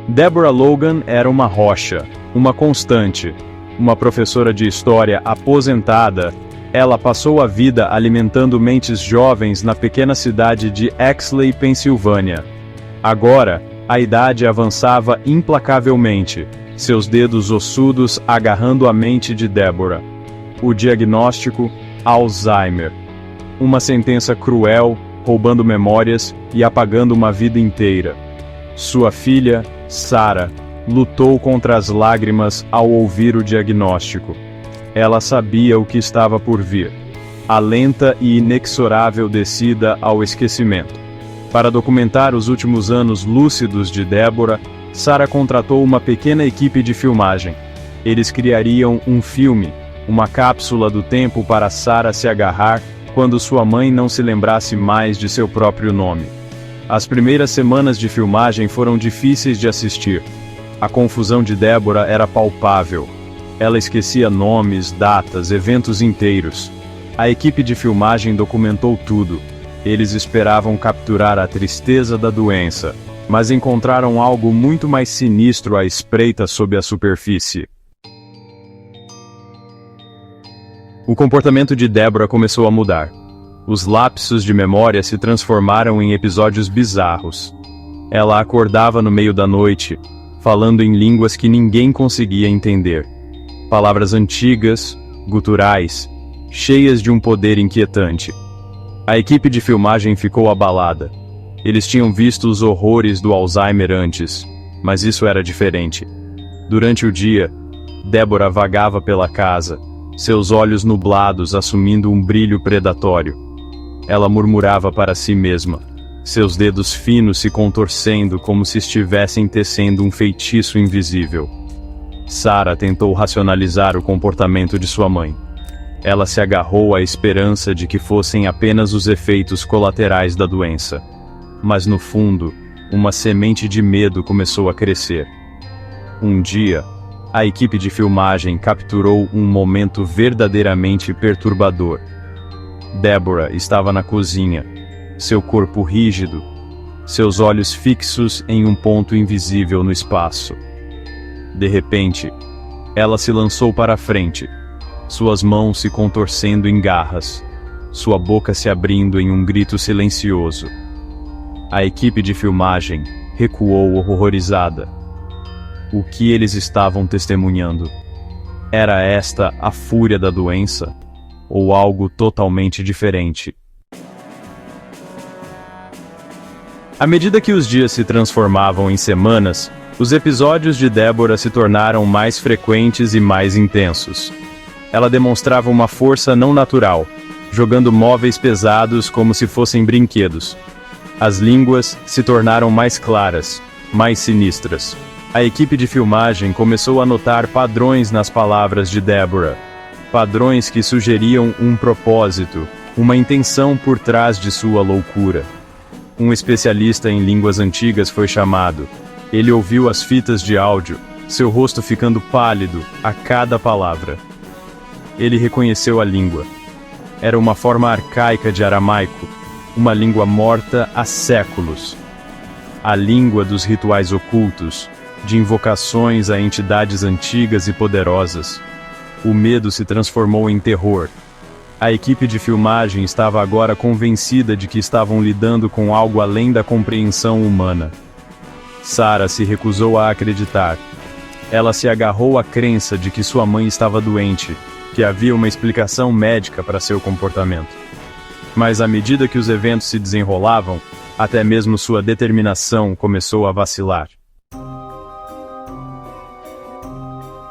Deborah Logan era uma rocha, uma constante. Uma professora de história aposentada, ela passou a vida alimentando mentes jovens na pequena cidade de Exley, Pensilvânia. Agora, a idade avançava implacavelmente, seus dedos ossudos agarrando a mente de Deborah. O diagnóstico: Alzheimer. Uma sentença cruel, roubando memórias e apagando uma vida inteira. Sua filha, Sarah, lutou contra as lágrimas ao ouvir o diagnóstico. Ela sabia o que estava por vir: a lenta e inexorável descida ao esquecimento. Para documentar os últimos anos lúcidos de Deborah, Sarah contratou uma pequena equipe de filmagem. Eles criariam um filme, uma cápsula do tempo para Sarah se agarrar quando sua mãe não se lembrasse mais de seu próprio nome. As primeiras semanas de filmagem foram difíceis de assistir. A confusão de Deborah era palpável. Ela esquecia nomes, datas, eventos inteiros. A equipe de filmagem documentou tudo. Eles esperavam capturar a tristeza da doença, mas encontraram algo muito mais sinistro à espreita sob a superfície. O comportamento de Deborah começou a mudar. Os lapsos de memória se transformaram em episódios bizarros. Ela acordava no meio da noite, falando em línguas que ninguém conseguia entender. Palavras antigas, guturais, cheias de um poder inquietante. A equipe de filmagem ficou abalada. Eles tinham visto os horrores do Alzheimer antes, mas isso era diferente. Durante o dia, Deborah vagava pela casa, seus olhos nublados assumindo um brilho predatório. Ela murmurava para si mesma, seus dedos finos se contorcendo como se estivessem tecendo um feitiço invisível. Sarah tentou racionalizar o comportamento de sua mãe. Ela se agarrou à esperança de que fossem apenas os efeitos colaterais da doença. Mas no fundo, uma semente de medo começou a crescer. Um dia, a equipe de filmagem capturou um momento verdadeiramente perturbador. Deborah estava na cozinha, seu corpo rígido, seus olhos fixos em um ponto invisível no espaço. De repente, ela se lançou para a frente, suas mãos se contorcendo em garras, sua boca se abrindo em um grito silencioso. A equipe de filmagem recuou horrorizada. O que eles estavam testemunhando? Era esta a fúria da doença? Ou algo totalmente diferente? À medida que os dias se transformavam em semanas, os episódios de Deborah se tornaram mais frequentes e mais intensos. Ela demonstrava uma força não natural, jogando móveis pesados como se fossem brinquedos. As línguas se tornaram mais claras, mais sinistras. A equipe de filmagem começou a notar padrões nas palavras de Deborah. Padrões que sugeriam um propósito, uma intenção por trás de sua loucura. Um especialista em línguas antigas foi chamado. Ele ouviu as fitas de áudio, seu rosto ficando pálido a cada palavra. Ele reconheceu a língua. Era uma forma arcaica de aramaico, uma língua morta há séculos. A língua dos rituais ocultos, de invocações a entidades antigas e poderosas. O medo se transformou em terror. A equipe de filmagem estava agora convencida de que estavam lidando com algo além da compreensão humana. Sarah se recusou a acreditar. Ela se agarrou à crença de que sua mãe estava doente, que havia uma explicação médica para seu comportamento. Mas à medida que os eventos se desenrolavam, até mesmo sua determinação começou a vacilar.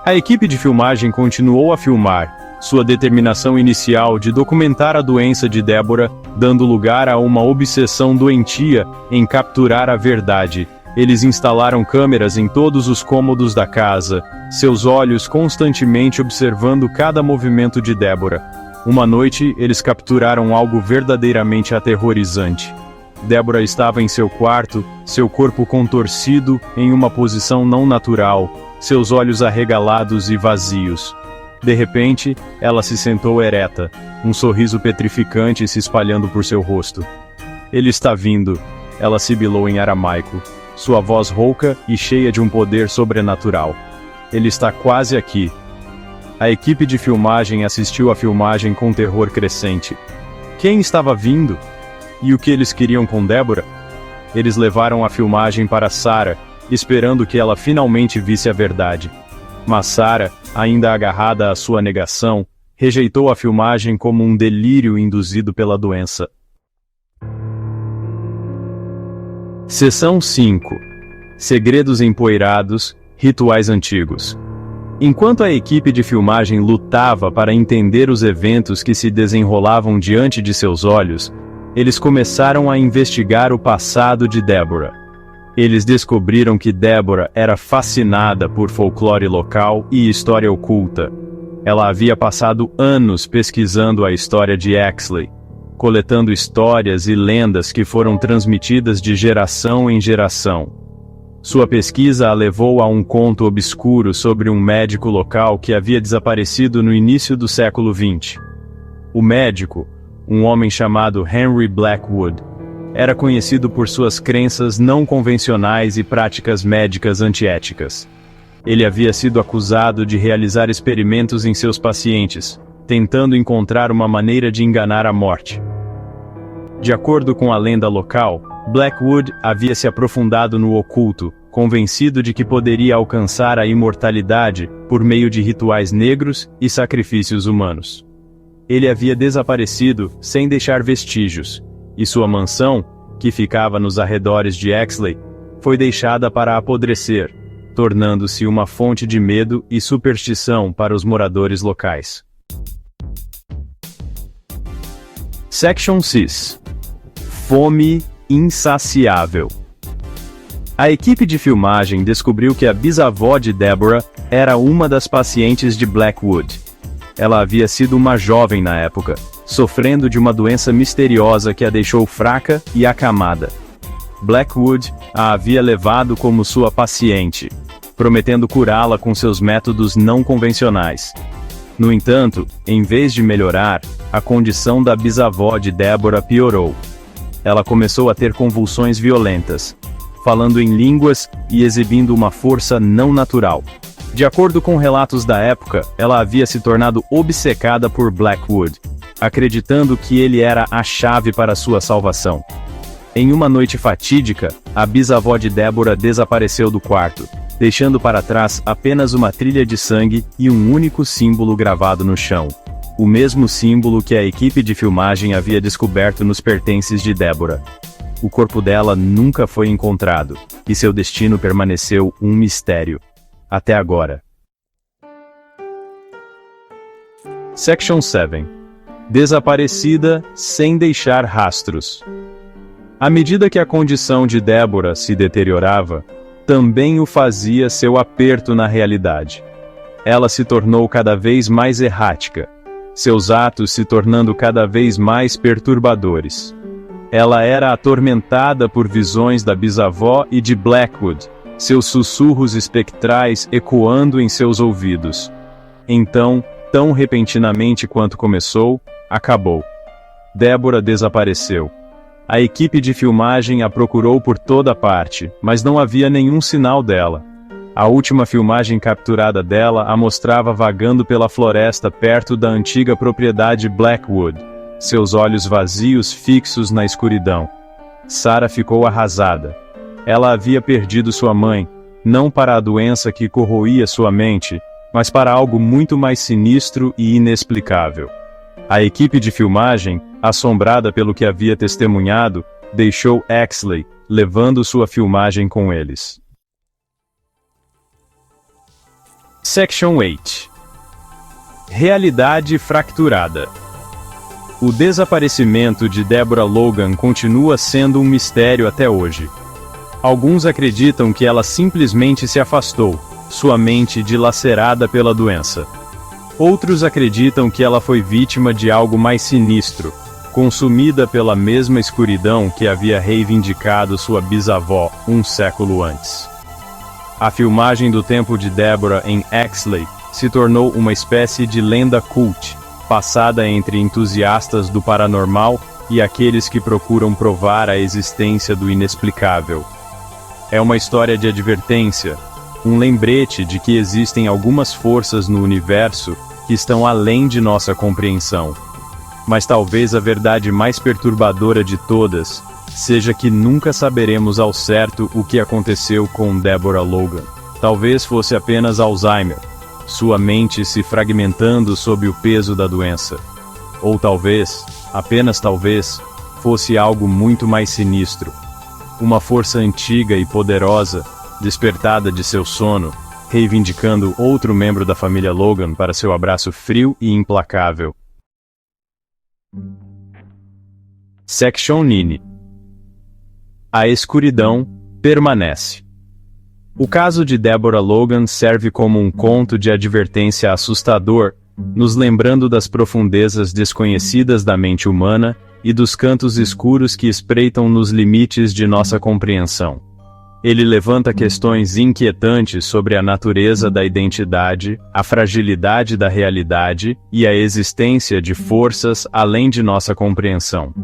A equipe de filmagem continuou a filmar, sua determinação inicial de documentar a doença de Deborah, dando lugar a uma obsessão doentia em capturar a verdade. Eles instalaram câmeras em todos os cômodos da casa, seus olhos constantemente observando cada movimento de Deborah. Uma noite, eles capturaram algo verdadeiramente aterrorizante. Deborah estava em seu quarto, seu corpo contorcido em uma posição não natural, seus olhos arregalados e vazios. De repente, ela se sentou ereta, um sorriso petrificante se espalhando por seu rosto. Ele está vindo, ela sibilou em aramaico. sua voz rouca e cheia de um poder sobrenatural. Ele está quase aqui. A equipe de filmagem assistiu à filmagem com terror crescente. Quem estava vindo? E o que eles queriam com Deborah? Eles levaram a filmagem para Sarah, esperando que ela finalmente visse a verdade. Mas Sarah, ainda agarrada à sua negação, rejeitou a filmagem como um delírio induzido pela doença. Seção 5. Segredos empoeirados, rituais antigos. Enquanto a equipe de filmagem lutava para entender os eventos que se desenrolavam diante de seus olhos, eles começaram a investigar o passado de Deborah. Eles descobriram que Deborah era fascinada por folclore local e história oculta. Ela havia passado anos pesquisando a história de Exley, coletando histórias e lendas que foram transmitidas de geração em geração. Sua pesquisa a levou a um conto obscuro sobre um médico local que havia desaparecido no início do século XX. O médico, um homem chamado Henry Blackwood, era conhecido por suas crenças não convencionais e práticas médicas antiéticas. Ele havia sido acusado de realizar experimentos em seus pacientes, tentando encontrar uma maneira de enganar a morte. De acordo com a lenda local, Blackwood havia se aprofundado no oculto, convencido de que poderia alcançar a imortalidade por meio de rituais negros e sacrifícios humanos. Ele havia desaparecido sem deixar vestígios, e sua mansão, que ficava nos arredores de Exley, foi deixada para apodrecer, tornando-se uma fonte de medo e superstição para os moradores locais. Section 6. Fome insaciável. A equipe de filmagem descobriu que a bisavó de Deborah era uma das pacientes de Blackwood. Ela havia sido uma jovem na época, sofrendo de uma doença misteriosa que a deixou fraca e acamada. Blackwood a havia levado como sua paciente, prometendo curá-la com seus métodos não convencionais. No entanto, em vez de melhorar, a condição da bisavó de Deborah piorou. Ela começou a ter convulsões violentas, falando em línguas e exibindo uma força não natural. De acordo com relatos da época, ela havia se tornado obcecada por Blackwood, acreditando que ele era a chave para sua salvação. Em uma noite fatídica, a bisavó de Deborah desapareceu do quarto, deixando para trás apenas uma trilha de sangue e um único símbolo gravado no chão. O mesmo símbolo que a equipe de filmagem havia descoberto nos pertences de Deborah. O corpo dela nunca foi encontrado, e seu destino permaneceu um mistério. Até agora. Section 7. Desaparecida sem deixar rastros. À medida que a condição de Deborah se deteriorava, também o fazia seu aperto na realidade. Ela se tornou cada vez mais errática, seus atos se tornando cada vez mais perturbadores. Ela era atormentada por visões da bisavó e de Blackwood, seus sussurros espectrais ecoando em seus ouvidos. Então, tão repentinamente quanto começou, acabou. Deborah desapareceu. A equipe de filmagem a procurou por toda parte, mas não havia nenhum sinal dela. A última filmagem capturada dela a mostrava vagando pela floresta perto da antiga propriedade Blackwood, seus olhos vazios fixos na escuridão. Sarah ficou arrasada. Ela havia perdido sua mãe, não para a doença que corroía sua mente, mas para algo muito mais sinistro e inexplicável. A equipe de filmagem, assombrada pelo que havia testemunhado, deixou Exley, levando sua filmagem com eles. Section 8. Realidade fracturada. O desaparecimento de Deborah Logan continua sendo um mistério até hoje. Alguns acreditam que ela simplesmente se afastou, sua mente dilacerada pela doença. Outros acreditam que ela foi vítima de algo mais sinistro, consumida pela mesma escuridão que havia reivindicado sua bisavó um século antes. A filmagem do tempo de Deborah em Exley se tornou uma espécie de lenda cult, passada entre entusiastas do paranormal e aqueles que procuram provar a existência do inexplicável. É uma história de advertência, um lembrete de que existem algumas forças no universo que estão além de nossa compreensão. Mas talvez a verdade mais perturbadora de todas seja que nunca saberemos ao certo o que aconteceu com Deborah Logan. Talvez fosse apenas Alzheimer, sua mente se fragmentando sob o peso da doença. Ou talvez, apenas talvez, fosse algo muito mais sinistro. Uma força antiga e poderosa, despertada de seu sono, reivindicando outro membro da família Logan para seu abraço frio e implacável. Section 9. A escuridão permanece. O caso de Deborah Logan serve como um conto de advertência assustador, nos lembrando das profundezas desconhecidas da mente humana e dos cantos escuros que espreitam nos limites de nossa compreensão. Ele levanta questões inquietantes sobre a natureza da identidade, a fragilidade da realidade e a existência de forças além de nossa compreensão.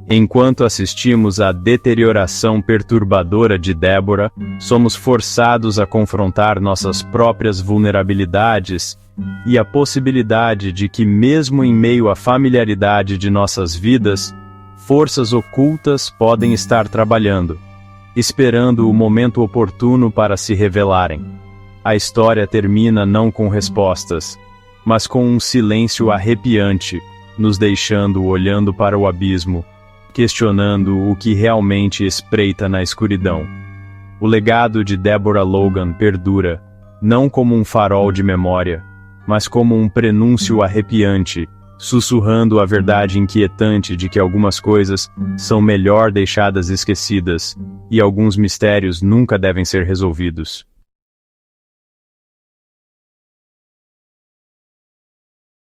Enquanto assistimos à deterioração perturbadora de Deborah, somos forçados a confrontar nossas próprias vulnerabilidades e a possibilidade de que, mesmo em meio à familiaridade de nossas vidas, forças ocultas podem estar trabalhando, esperando o momento oportuno para se revelarem. A história termina não com respostas, mas com um silêncio arrepiante, nos deixando olhando para o abismo, questionando o que realmente espreita na escuridão. O legado de Deborah Logan perdura, não como um farol de memória, mas como um prenúncio arrepiante, sussurrando a verdade inquietante de que algumas coisas são melhor deixadas esquecidas, e alguns mistérios nunca devem ser resolvidos.